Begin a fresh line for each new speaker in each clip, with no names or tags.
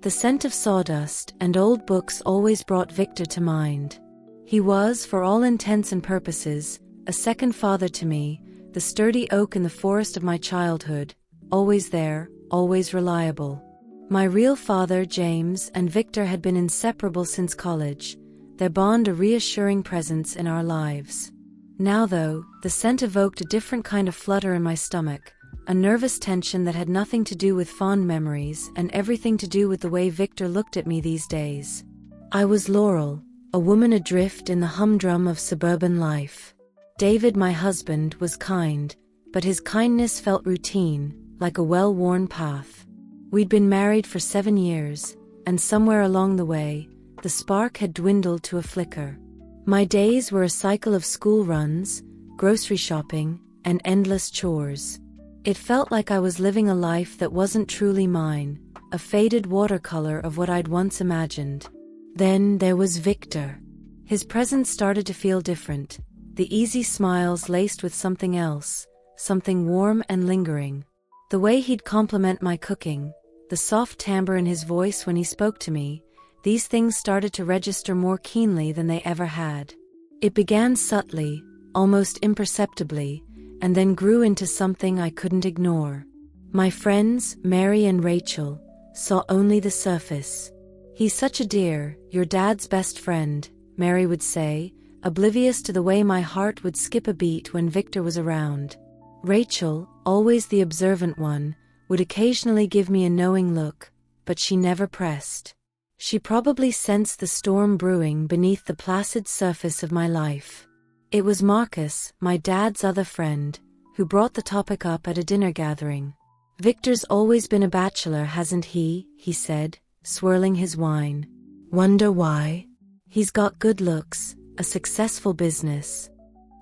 The scent of sawdust and old books always brought Victor to mind. He was, for all intents and purposes, a second father to me, the sturdy oak in the forest of my childhood, always there, always reliable. My real father, James, and Victor had been inseparable since college, their bond a reassuring presence in our lives. Now though, the scent evoked a different kind of flutter in my stomach, a nervous tension that had nothing to do with fond memories and everything to do with the way Victor looked at me these days. I was Laurel, a woman adrift in the humdrum of suburban life. David, my husband, was kind, but his kindness felt routine, like a well-worn path. We'd been married for 7 years, and somewhere along the way, the spark had dwindled to a flicker. My days were a cycle of school runs, grocery shopping, and endless chores. It felt like I was living a life that wasn't truly mine, a faded watercolor of what I'd once imagined. Then there was Victor. His presence started to feel different, the easy smiles laced with something else, something warm and lingering. The way he'd compliment my cooking, the soft timbre in his voice when he spoke to me, these things started to register more keenly than they ever had. It began subtly, almost imperceptibly, and then grew into something I couldn't ignore. My friends, Mary and Rachel, saw only the surface. "He's such a dear, your dad's best friend," Mary would say, oblivious to the way my heart would skip a beat when Victor was around. Rachel, always the observant one, would occasionally give me a knowing look, but she never pressed. She probably sensed the storm brewing beneath the placid surface of my life. It was Marcus, my dad's other friend, who brought the topic up at a dinner gathering. "Victor's always been a bachelor, hasn't he?" he said, swirling his wine. "Wonder why? He's got good looks, a successful business."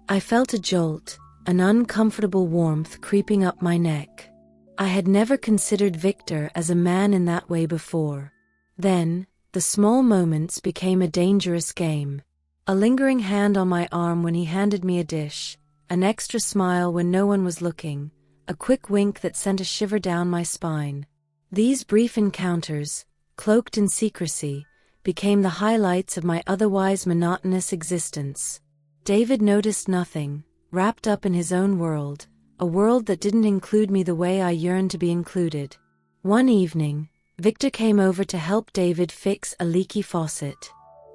I felt a jolt, an uncomfortable warmth creeping up my neck. I had never considered Victor as a man in that way before. Then, the small moments became a dangerous game. A lingering hand on my arm when he handed me a dish, an extra smile when no one was looking, a quick wink that sent a shiver down my spine. These brief encounters, cloaked in secrecy, became the highlights of my otherwise monotonous existence. David noticed nothing, wrapped up in his own world, a world that didn't include me the way I yearned to be included. One evening, Victor came over to help David fix a leaky faucet.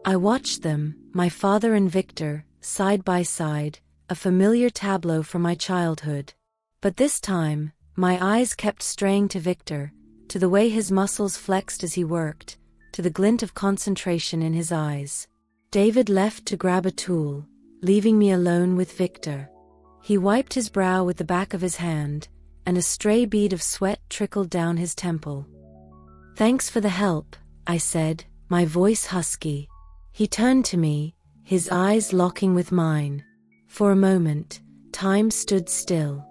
I watched them, my father and Victor, side by side, a familiar tableau from my childhood. But this time, my eyes kept straying to Victor, to the way his muscles flexed as he worked, to the glint of concentration in his eyes. David left to grab a tool, leaving me alone with Victor. He wiped his brow with the back of his hand, and a stray bead of sweat trickled down his temple. "Thanks for the help," I said, my voice husky. He turned to me, his eyes locking with mine. For a moment, time stood still.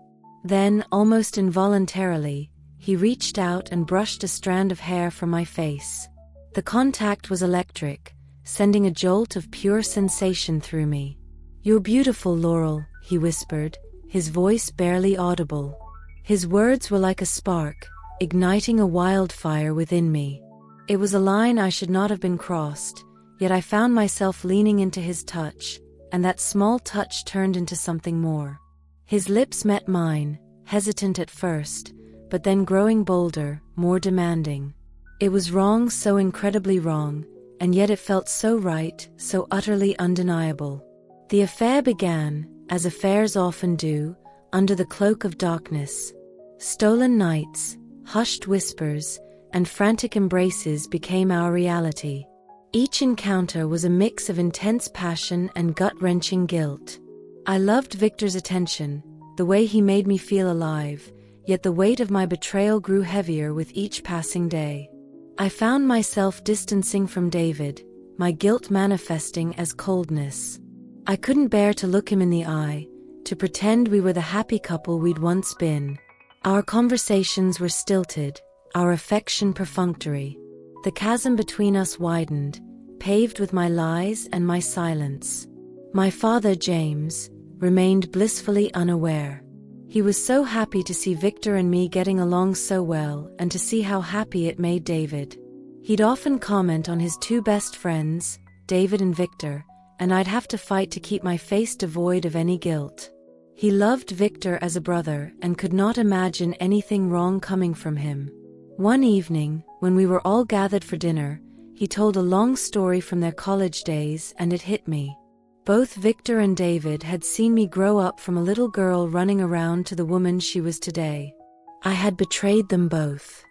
Then, almost involuntarily, he reached out and brushed a strand of hair from my face. The contact was electric, sending a jolt of pure sensation through me. "You're beautiful, Laurel," he whispered, his voice barely audible. His words were like a spark, igniting a wildfire within me. It was a line I should not have been crossed, yet I found myself leaning into his touch, and that small touch turned into something more. His lips met mine, hesitant at first, but then growing bolder, more demanding. It was wrong, so incredibly wrong, and yet it felt so right, so utterly undeniable. The affair began, as affairs often do, under the cloak of darkness. Stolen nights, hushed whispers, and frantic embraces became our reality. Each encounter was a mix of intense passion and gut-wrenching guilt. I loved Victor's attention, the way he made me feel alive, yet the weight of my betrayal grew heavier with each passing day. I found myself distancing from David, my guilt manifesting as coldness. I couldn't bear to look him in the eye, to pretend we were the happy couple we'd once been. Our conversations were stilted, our affection perfunctory. The chasm between us widened, paved with my lies and my silence. My father, James, remained blissfully unaware. He was so happy to see Victor and me getting along so well and to see how happy it made David. He'd often comment on his two best friends, David and Victor, and I'd have to fight to keep my face devoid of any guilt. He loved Victor as a brother and could not imagine anything wrong coming from him. One evening, when we were all gathered for dinner, he told a long story from their college days, and it hit me. Both Victor and David had seen me grow up from a little girl running around to the woman she was today. I had betrayed them both.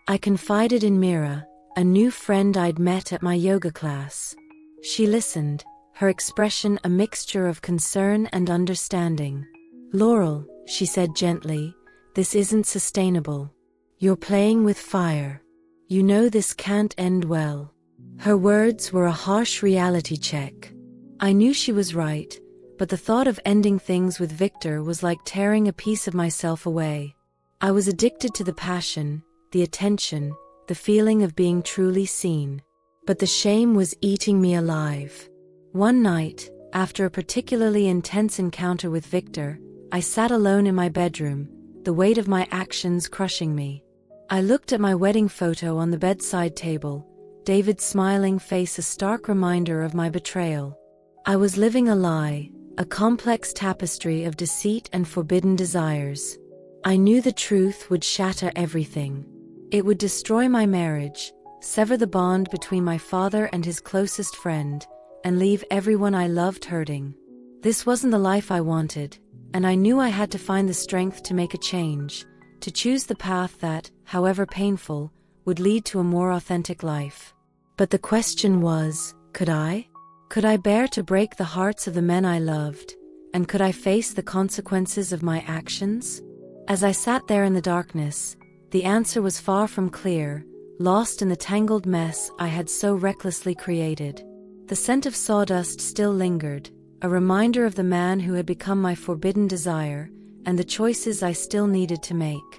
I confided in Mira, a new friend I'd met at my yoga class. She listened, her expression a mixture of concern and understanding. "Laurel," she said gently, "this isn't sustainable. You're playing with fire. You know this can't end well." Her words were a harsh reality check. I knew she was right, but the thought of ending things with Victor was like tearing a piece of myself away. I was addicted to the passion, the attention, the feeling of being truly seen. But the shame was eating me alive. One night, after a particularly intense encounter with Victor, I sat alone in my bedroom, the weight of my actions crushing me. I looked at my wedding photo on the bedside table, David's smiling face a stark reminder of my betrayal. I was living a lie, a complex tapestry of deceit and forbidden desires. I knew the truth would shatter everything. It would destroy my marriage, sever the bond between my father and his closest friend, and leave everyone I loved hurting. This wasn't the life I wanted, and I knew I had to find the strength to make a change, to choose the path that, however painful, would lead to a more authentic life. But the question was, could I? Could I bear to break the hearts of the men I loved, and could I face the consequences of my actions? As I sat there in the darkness, the answer was far from clear, lost in the tangled mess I had so recklessly created. The scent of sawdust still lingered, a reminder of the man who had become my forbidden desire, and the choices I still needed to make.